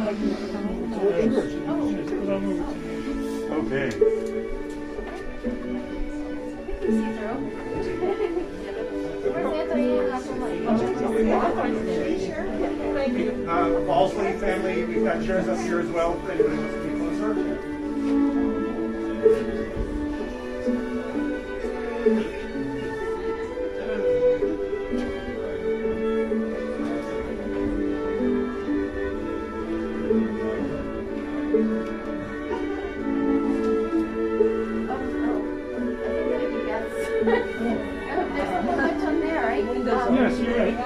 Okay. Balsley family, we've got chairs up here as well. If anybody wants to be closer. Yes, you're right.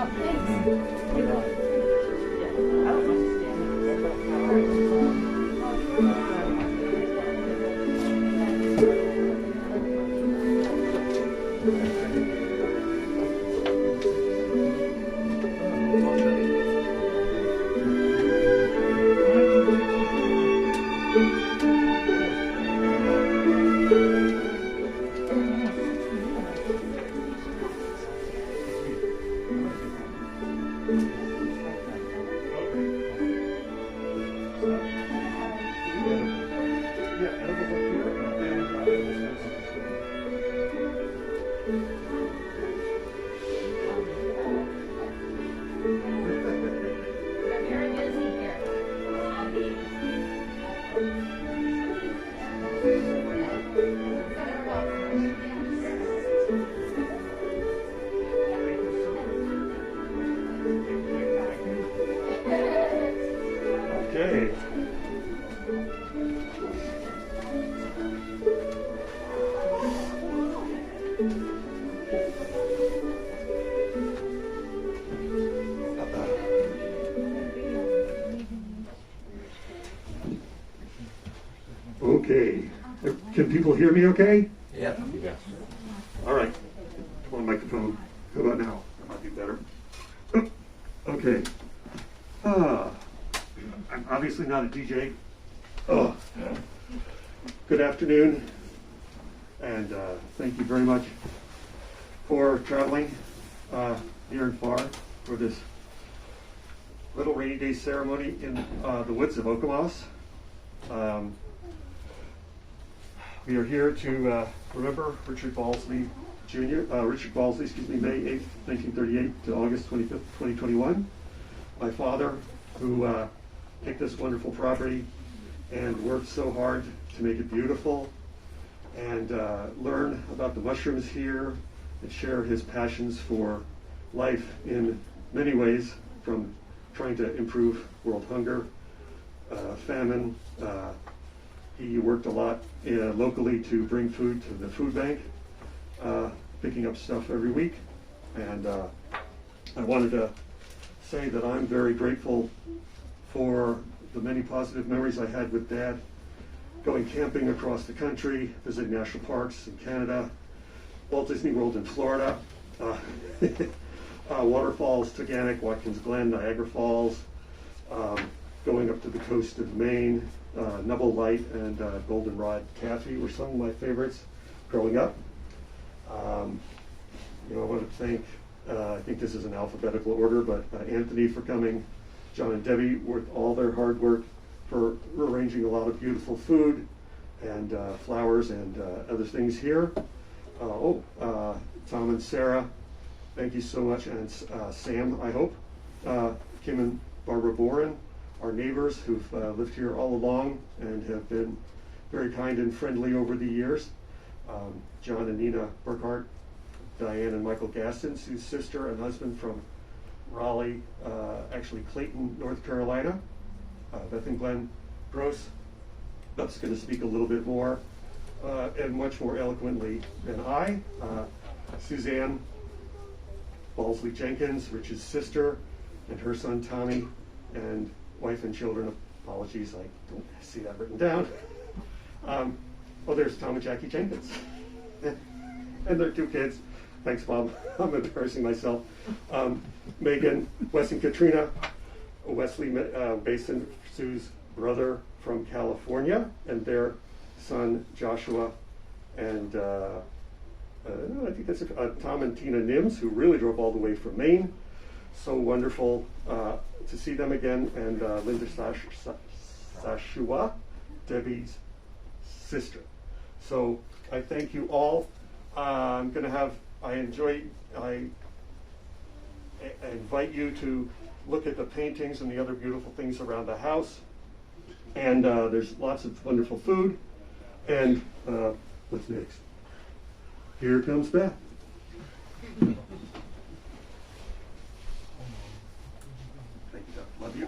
Okay. Okay. Can people hear me okay? Yeah. All right. Come on, microphone. How about now? That might be better. Okay. I'm obviously not a DJ. Good afternoon, and thank you very much for traveling near and far for this little rainy day ceremony in the woods of Oakmoss. We are here to remember Richard Balsley, May 8th, 1938 to August 25th, 2021. My father, who picked this wonderful property and worked so hard to make it beautiful and learn about the mushrooms here and share his passions for life in many ways, from trying to improve world hunger, famine. He worked a lot locally to bring food to the food bank, picking up stuff every week. And I wanted to say that I'm very grateful for the many positive memories I had with Dad, going camping across the country, visiting national parks in Canada, Walt Disney World in Florida, waterfalls, Taganek, Watkins Glen, Niagara Falls, going up to the coast of Maine. Nubble Light and Goldenrod Taffy were some of my favorites growing up. I want to thank, I think this is in alphabetical order, but Anthony for coming, John and Debbie with all their hard work for arranging a lot of beautiful food and flowers and other things here. Tom and Sarah, thank you so much, and Sam, I hope. Kim and Barbara Boren, our neighbors who've lived here all along and have been very kind and friendly over the years. John and Nina Burkhart, Diane and Michael Gaston, Sue's sister and husband from Raleigh, actually Clayton, North Carolina. Beth and Glenn Gross. Beth's going to speak a little bit more and much more eloquently than I. Suzanne Balsley Jenkins, Rich's sister, and her son Tommy, and wife and children. Apologies, I don't see that written down. There's Tom and Jackie Jenkins. And their 2 kids. Thanks, Mom. I'm embarrassing myself. Megan, Wes and Katrina. Wesley Basin, Sue's brother from California, and their son Joshua, and I think that's Tom and Tina Nims, who really drove all the way from Maine. So wonderful. to see them again, and Linda Sashua, Debbie's sister. So I thank you all. I invite you to look at the paintings and the other beautiful things around the house. And there's lots of wonderful food. And what's next? Here comes Beth. Thank you, Doc. Love you.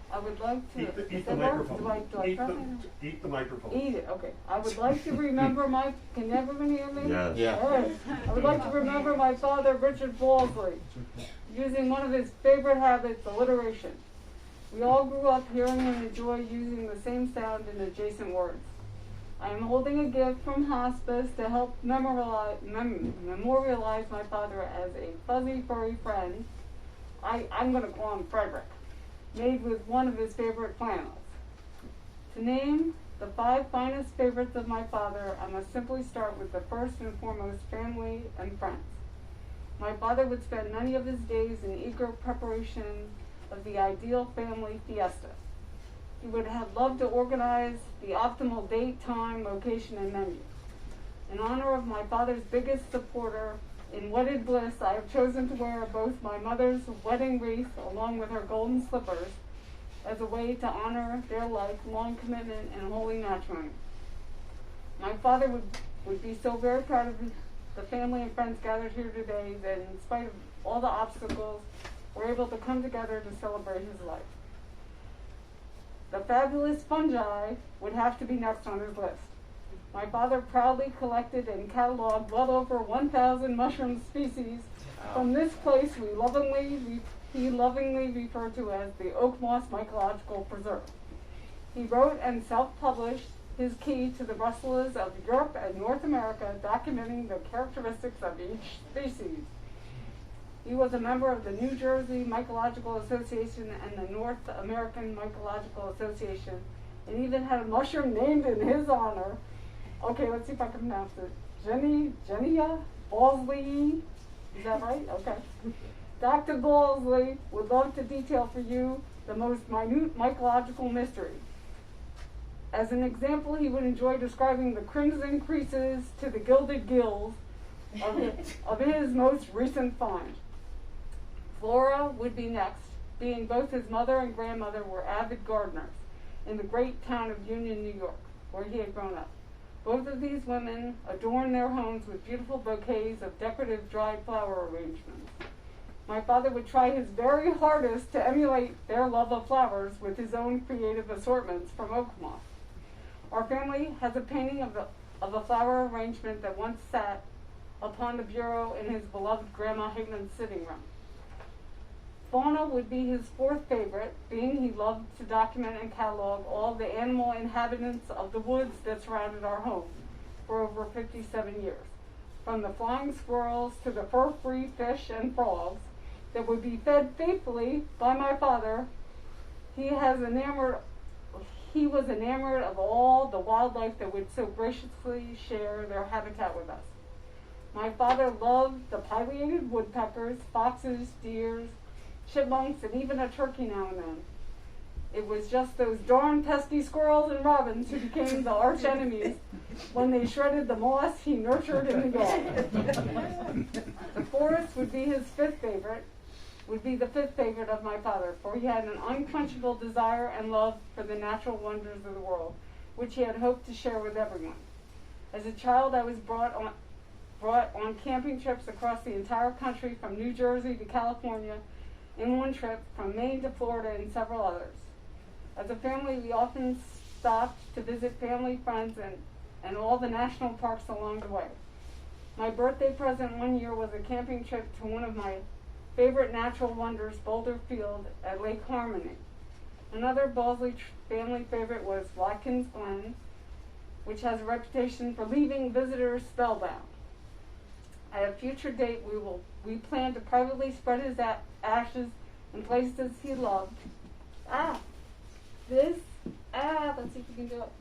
I would like to Eat the microphone. Eat the microphone. Eat it, okay. I would like to remember my, can everyone hear me? Yes. Yeah. All right. I would like to remember my father, Richard Balsley, using one of his favorite habits, alliteration. We all grew up hearing him enjoy using the same sound in adjacent words. I am holding a gift from Hospice to help memorialize my father as a fuzzy, furry friend. I'm going to call him Frederick, made with one of his favorite flannels. To name the 5 finest favorites of my father, I must simply start with the first and foremost, family and friends. My father would spend many of his days in eager preparation of the ideal family fiesta. He would have loved to organize the optimal date, time, location, and menu. In honor of my father's biggest supporter, in wedded bliss, I have chosen to wear both my mother's wedding wreath along with her golden slippers as a way to honor their lifelong commitment and holy matrimony. My father would be so very proud of the family and friends gathered here today that in spite of all the obstacles, we're able to come together to celebrate his life. The fabulous fungi would have to be next on his list. My father proudly collected and cataloged well over 1,000 mushroom species from this place he lovingly referred to as the Oakmoss Mycological Preserve. He wrote and self-published his key to the rustlers of Europe and North America, documenting the characteristics of each species. He was a member of the New Jersey Mycological Association and the North American Mycological Association, and even had a mushroom named in his honor. Okay, let's see if I can pronounce it. Genia Balsley. Is that right? Okay. Dr. Balsley would love to detail for you the most minute mycological mystery. As an example, he would enjoy describing the crimson creases to the gilded gills of his most recent find. Flora would be next, being both his mother and grandmother were avid gardeners in the great town of Union, New York, where he had grown up. Both of these women adorned their homes with beautiful bouquets of decorative dried flower arrangements. My father would try his very hardest to emulate their love of flowers with his own creative assortments from Oakmoss. Our family has a painting of a flower arrangement that once sat upon the bureau in his beloved Grandma Hickman's sitting room. Fauna would be his 4th favorite, being he loved to document and catalog all the animal inhabitants of the woods that surrounded our home for over 57 years. From the flying squirrels to the fur-free fish and frogs that would be fed faithfully by my father, he was enamored of all the wildlife that would so graciously share their habitat with us. My father loved the pileated woodpeckers, foxes, deers, chipmunks, and even a turkey now and then. It was just those darn pesky squirrels and robins who became the arch enemies when they shredded the moss he nurtured in the yard. The forest would be his 5th favorite, would be the 5th favorite of my father, for he had an unquenchable desire and love for the natural wonders of the world, which he had hoped to share with everyone. As a child, I was brought on camping trips across the entire country, from New Jersey to California, in one trip from Maine to Florida and several others. As a family, we often stopped to visit family, friends, and all the national parks along the way. My birthday present one year was a camping trip to one of my favorite natural wonders, Boulder Field at Lake Harmony. Another Balsley family favorite was Watkins Glen, which has a reputation for leaving visitors spellbound. At a future date, we plan to privately spread his ashes in places he loved. Let's see if we can do it.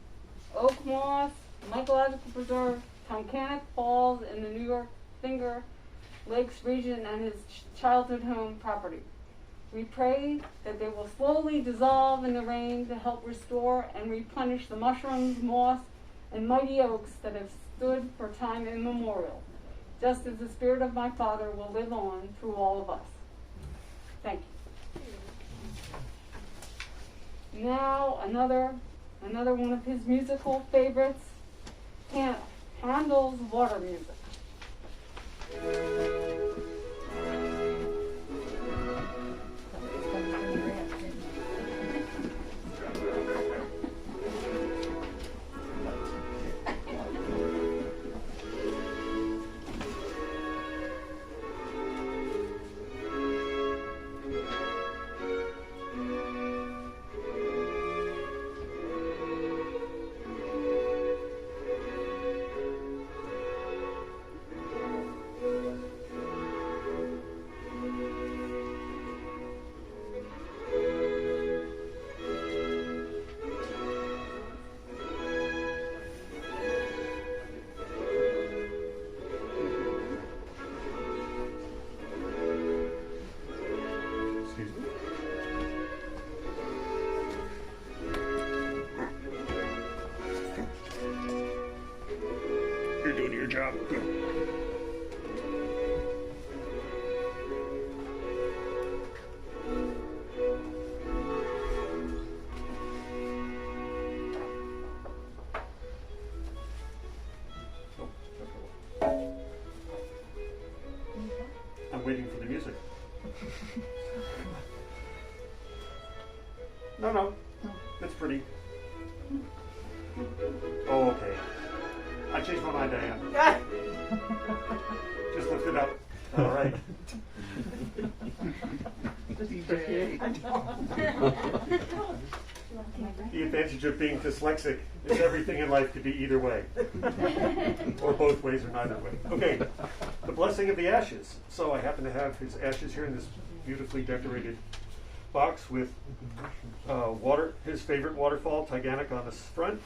Oakmoss, Mycological Preserve, Tunkhannock Falls in the New York Finger Lakes region, and his childhood home property. We pray that they will slowly dissolve in the rain to help restore and replenish the mushrooms, moss, and mighty oaks that have stood for time immemorial, just as the spirit of my father will live on through all of us. Thank you. Now another one of his musical favorites, Handel's water music. You're doing your job. Good. I'm waiting for the music. No. It's pretty. Oh, okay. I changed my mind, Diane. Just lift it up. All right. The advantage of being dyslexic is everything in life could be either way. Or both ways or neither way. Okay, the blessing of the ashes. So I happen to have his ashes here in this beautifully decorated box with his favorite waterfall, Titanic, on the front.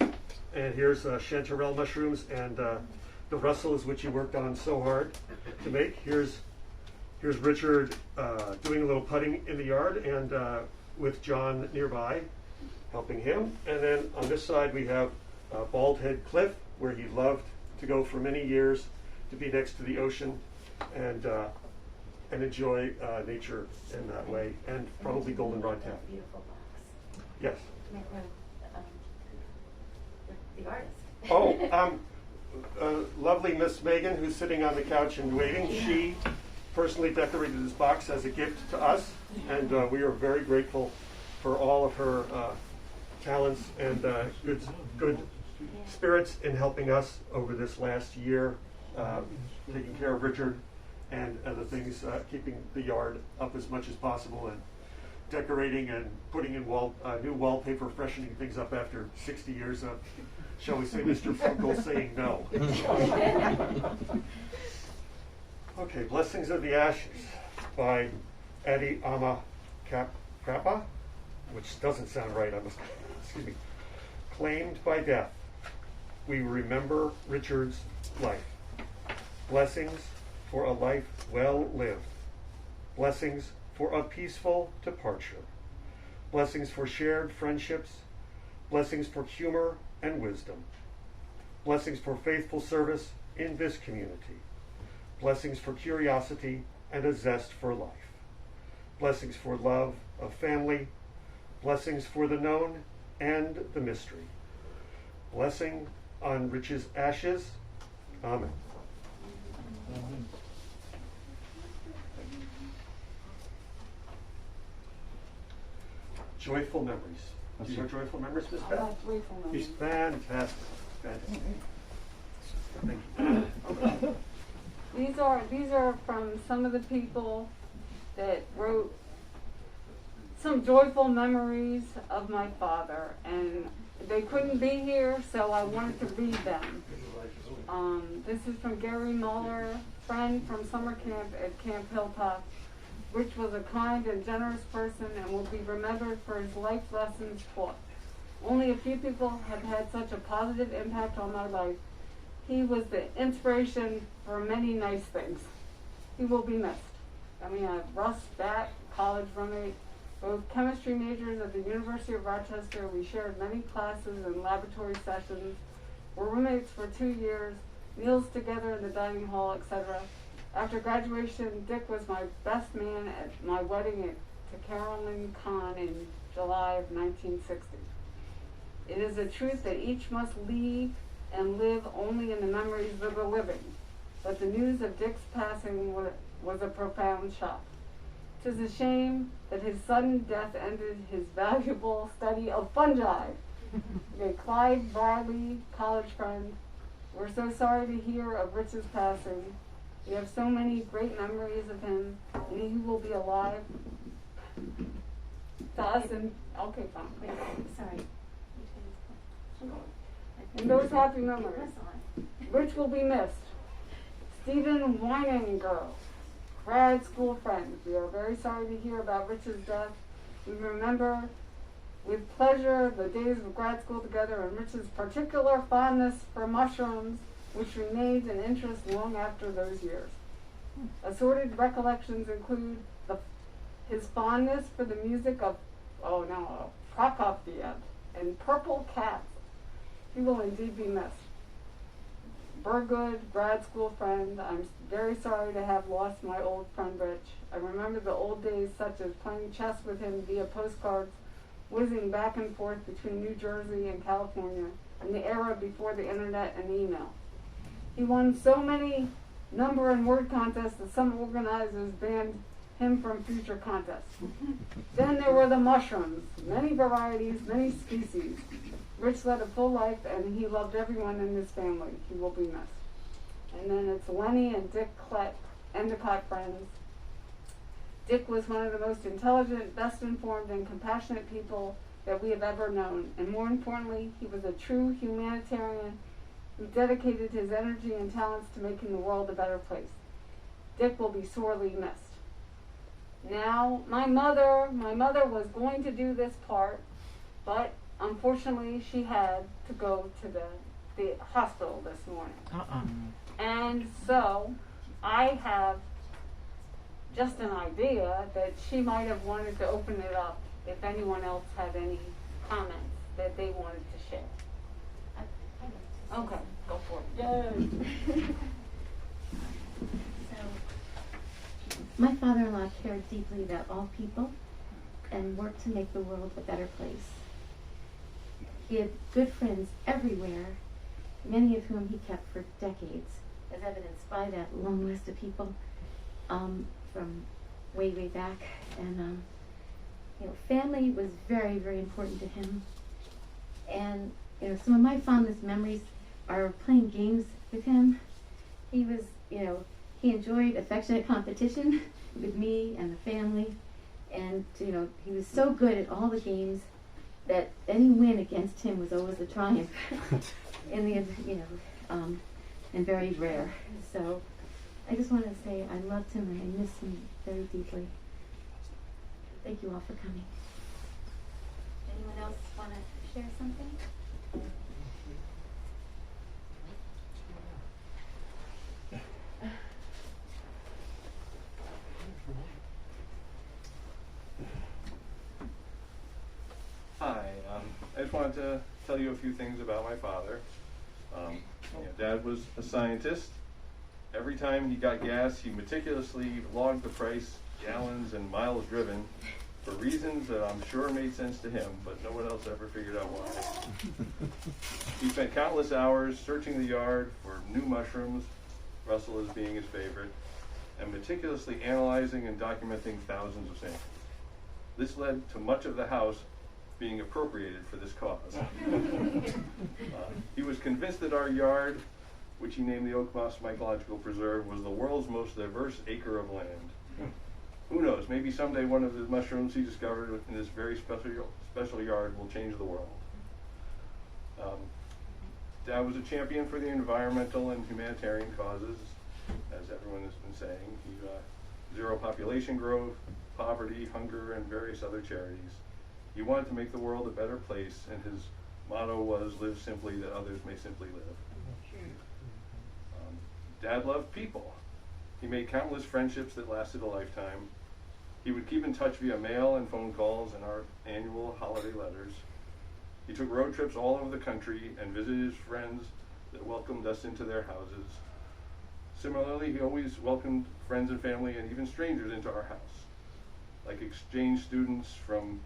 And here's chanterelle mushrooms and the Russells, which he worked on so hard to make. Here's Richard doing a little putting in the yard, and with John nearby helping him. And then on this side we have Bald Head Cliff, where he loved to go for many years to be next to the ocean and enjoy nature in that way, and probably goldenrod taffy. Beautiful box. Yes. The artist. Lovely Miss Megan, who's sitting on the couch and waiting. She personally decorated this box as a gift to us, and we are very grateful for all of her talents and good spirits in helping us over this last year, taking care of Richard and other things, keeping the yard up as much as possible, and decorating and putting in new wallpaper, freshening things up after 60 years of, shall we say, Mr. Frugal saying no. Okay, Blessings of the Ashes by Adi Ama Krapa, which doesn't sound right, excuse me. Claimed by death, we remember Richard's life. Blessings for a life well lived. Blessings for a peaceful departure. Blessings for shared friendships. Blessings for humor and wisdom. Blessings for faithful service in this community. Blessings for curiosity and a zest for life. Blessings for love of family. Blessings for the known and the mystery. Blessing on Rich's ashes. Amen. Amen. Joyful memories. Do you know joyful memories, Miss I Beth? like joyful memories. He's fantastic. Thank you. These are from some of the people that wrote some joyful memories of my father, and they couldn't be here, so I wanted to read them. This is from Gary Muller, friend from summer camp at Camp Hilltop. Rich was a kind and generous person and will be remembered for his life lessons taught. Only a few people have had such a positive impact on my life. He was the inspiration for many nice things. He will be missed. And we have Russ, Bat, college roommate. Both chemistry majors at the University of Rochester, we shared many classes and laboratory sessions, were roommates for 2 years, meals together in the dining hall, etc. After graduation, Dick was my best man at my wedding to Carolyn Kahn in July of 1960. It is a truth that each must leave and live only in the memories of the living, but the news of Dick's passing was a profound shock. 'Tis a shame that his sudden death ended his valuable study of fungi. A Clyde Barley college friend. We're so sorry to hear of Rich's passing. We have so many great memories of him, and he will be alive to us. And okay, fine. Wait, sorry. In those happy memories, Rich will be missed. Stephen Weininger, grad school friend. We are very sorry to hear about Rich's death. We remember with pleasure the days of grad school together and Rich's particular fondness for mushrooms, which remains an interest long after those years. Assorted recollections include his fondness for the music of, Prokofiev and Purple Cats. He will indeed be missed. Burgood, grad school friend. I'm very sorry to have lost my old friend Rich. I remember the old days such as playing chess with him via postcards, whizzing back and forth between New Jersey and California, in the era before the internet and email. He won so many number and word contests that some organizers banned him from future contests. Then there were the mushrooms, many varieties, many species. Rich led a full life and he loved everyone in his family. He will be missed. And then it's Lenny and Dick Endicott friends. Dick was one of the most intelligent, best informed, and compassionate people that we have ever known. And more importantly, he was a true humanitarian who dedicated his energy and talents to making the world a better place. Dick will be sorely missed. Now, my mother was going to do this part, but unfortunately she had to go to the hospital this morning. And so I have just an idea that she might have wanted to open it up if anyone else had any comments that they wanted to share. Okay, go for it. Yay! So, my father-in-law cared deeply about all people and worked to make the world a better place. He had good friends everywhere, many of whom he kept for decades, as evidenced by that long list of people from way, way back. And family was very, very important to him. And some of my fondest memories are playing games with him. He was, he enjoyed affectionate competition with me and the family. And, he was so good at all the games that any win against him was always a triumph. And very rare. So I just wanted to say I loved him and I miss him very deeply. Thank you all for coming. Anyone else want to share something? Hi, I just wanted to tell you a few things about my father. Dad was a scientist. Every time he got gas, he meticulously logged the price, gallons, and miles driven for reasons that I'm sure made sense to him, but no one else ever figured out why. He spent countless hours searching the yard for new mushrooms, Russell as being his favorite, and meticulously analyzing and documenting thousands of samples. This led to much of the house being appropriated for this cause. He was convinced that our yard, which he named the Oakmoss Mycological Preserve, was the world's most diverse acre of land. Who knows, maybe someday one of the mushrooms he discovered in this very special yard will change the world. Dad was a champion for the environmental and humanitarian causes, as everyone has been saying. Zero population growth, poverty, hunger, and various other charities. He wanted to make the world a better place, and his motto was, live simply that others may simply live. Dad loved people. He made countless friendships that lasted a lifetime. He would keep in touch via mail and phone calls and our annual holiday letters. He took road trips all over the country and visited his friends that welcomed us into their houses. Similarly, he always welcomed friends and family and even strangers into our house, like exchange students from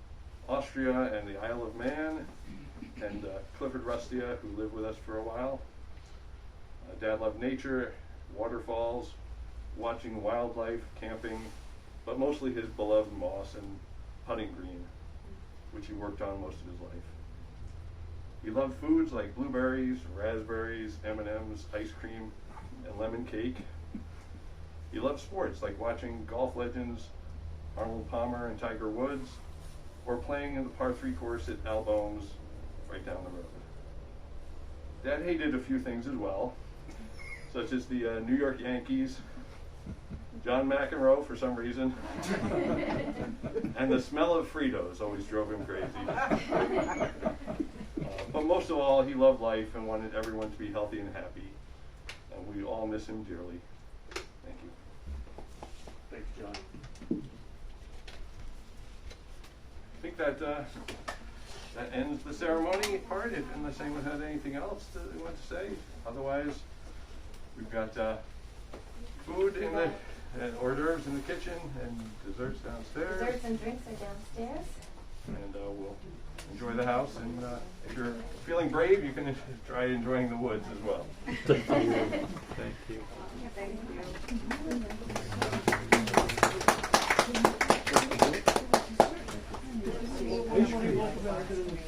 Austria and the Isle of Man, and Clifford Rustia, who lived with us for a while. Dad loved nature, waterfalls, watching wildlife, camping, but mostly his beloved moss and putting green, which he worked on most of his life. He loved foods like blueberries, raspberries, M&Ms, ice cream, and lemon cake. He loved sports like watching golf legends Arnold Palmer and Tiger Woods, or playing in the par 3 course at Albone's right down the road. Dad hated a few things as well, such as the New York Yankees, John McEnroe for some reason, and the smell of Fritos always drove him crazy. But most of all, he loved life and wanted everyone to be healthy and happy, and we all miss him dearly. Thank you. Thanks, John. I think that ends the ceremony part, unless anyone had anything else that they want to say. Otherwise, we've got food in the hors d'oeuvres in the kitchen and desserts downstairs. Desserts and drinks are downstairs. And we'll enjoy the house. And if you're feeling brave, you can try enjoying the woods as well. Thank you. Thank you. Thank you. Ice cream.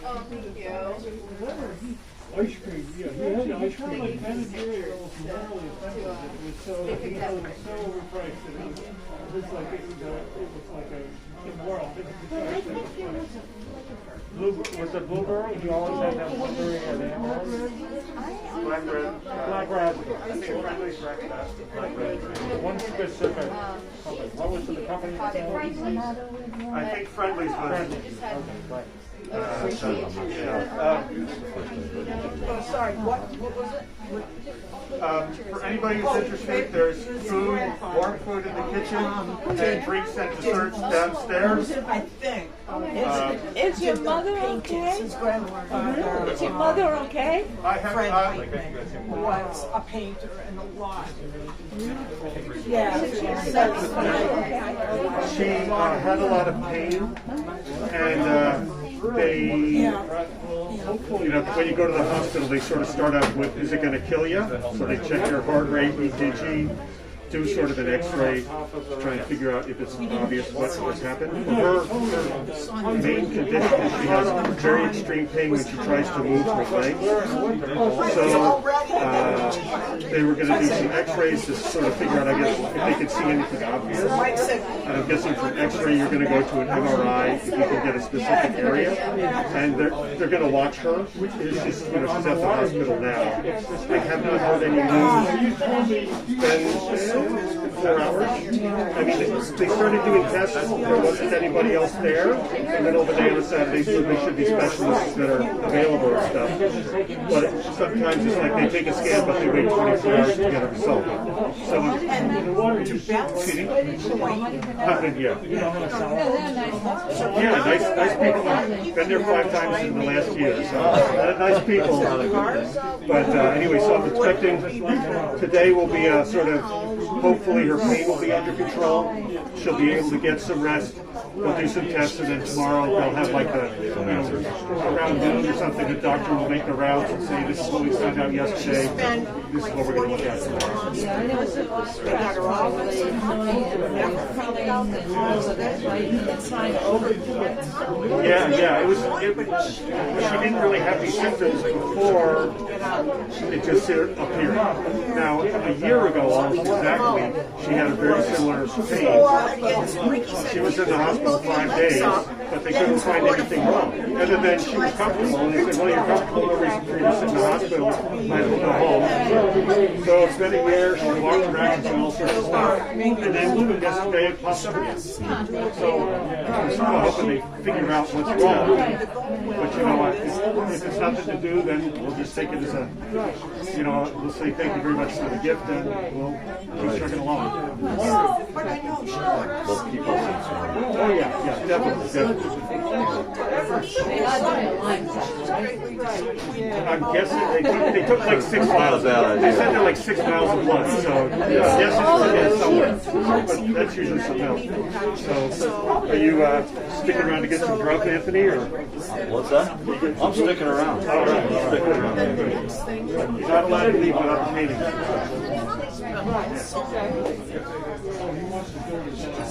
Oh, thank you. Ice cream, yeah, he had ice cream like managerial from early offensive. It was so, it was so overpriced that it was like a immoral. Was it blueberry? He always had that blueberry and black raspberry. I think Friendly's recommended black raspberry. One specific company. What was the company? I think Friendly's was. Sorry, what was it? For anybody who's interested, there's food, warm food in the kitchen, and drinks and desserts downstairs. I think. Is your mother okay? His grandmother. Is your mother okay? I have Who was a painter and a lot. Yeah. she had a lot of pain, and they, you know, when you go to the hospital, they sort of start out with, is it going to kill you? So they check your heart rate, EKG, do sort of an x-ray, try and figure out if it's obvious what's happened. Her main condition is she has very extreme pain when she tries to move her legs. So they were going to do some x-rays to sort of figure out, I guess, if they could see anything obvious. And I'm guessing for an x-ray you're going to go to an MRI if you can get a specific area. And they're going to watch her. She's at the hospital now. I have not heard any news. It's been 4 hours. I mean, they started doing tests. There wasn't anybody else there in the middle of the day on a Saturday, so there should be specialists that are available and stuff. But sometimes it's like they take a scan, but they wait 24 hours to get a result. So, yeah, nice people. Been there 5 times in the last year, so nice people. But anyway, so I'm expecting today will be a sort of, hopefully her pain will be under control. She'll be able to get some rest. We'll do some tests, and then tomorrow they'll have like around noon or something, the doctor will make the rounds and say, this is what we found out yesterday. This is what we're going to look at tomorrow. Yeah, it was, she didn't really have these symptoms before it just appeared. Now, a year ago, almost exactly, she had a very similar pain. She was in the hospital 5 days, but they couldn't find anything wrong. And then she was comfortable, and they said, well, you're comfortable over here in the hospital, might as well go home. So it's been a year, she walked around and all sorts of stuff. And then yesterday it popped up again. So I'm sort of hoping they figure out what's wrong. But you know what, if it's nothing to do, then we'll just take it as a, you know, we'll say thank you very much for the gift, and we'll keep trucking along. But I know she wants. Oh yeah, definitely. I'm guessing they took like 6 miles out. They said they're like 6 miles in one, so yes, it's somewhere. But that's usually something else. So, are you sticking around to get some grub, Anthony, or? What's that? I'm sticking around. All right, I'm sticking around. You're not allowed to leave without the meeting.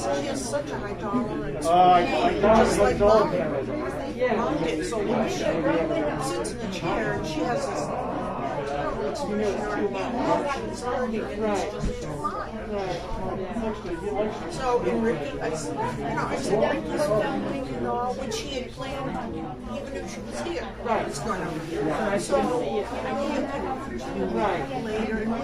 She is such an idolater. I Just like dog. Mom did. So when she sits in the chair and she has this So in Ricky, I said, Ricky's family, when she had planned on, even if she was here, it's going to be here. So, later, you're going to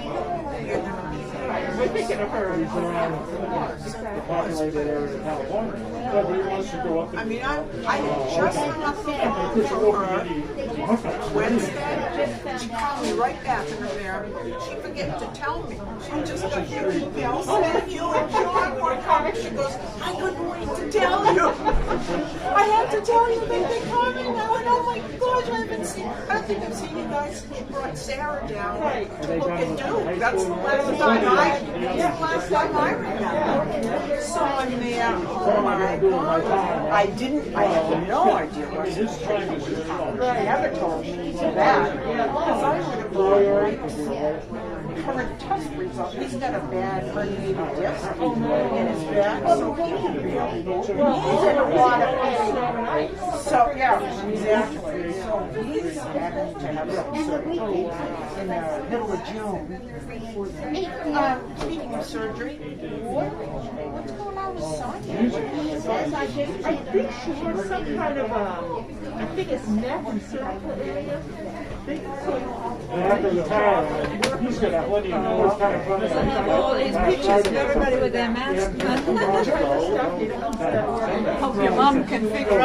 be there. We're thinking of her as around the populated area of California. But he wants to go up I mean, I just hung up the phone for her Wednesday. She called me right back in there. She forget to tell me. She just got your email saying you and John were coming. She goes, I couldn't wait to tell you. I had to tell you that they're coming. I went, oh my gosh, I don't think I've seen you guys. They brought Sarah down to look at Duke. That's the last time I remember. So I'm there. Oh my God. I had no idea what it was. They never told me that. Because I would have gone current test results. He's got a bad herniated disc in his back, so he's in a lot of pain. So, yeah, exactly. So he's having to have some surgery in the middle of June. Speaking of surgery, what's going on with Sonia? I think she has some kind of I think it's neck and cervical area. after the time, he's got plenty of know it's kind of funny. All these pictures of everybody with their masks on. Hope your mom can figure out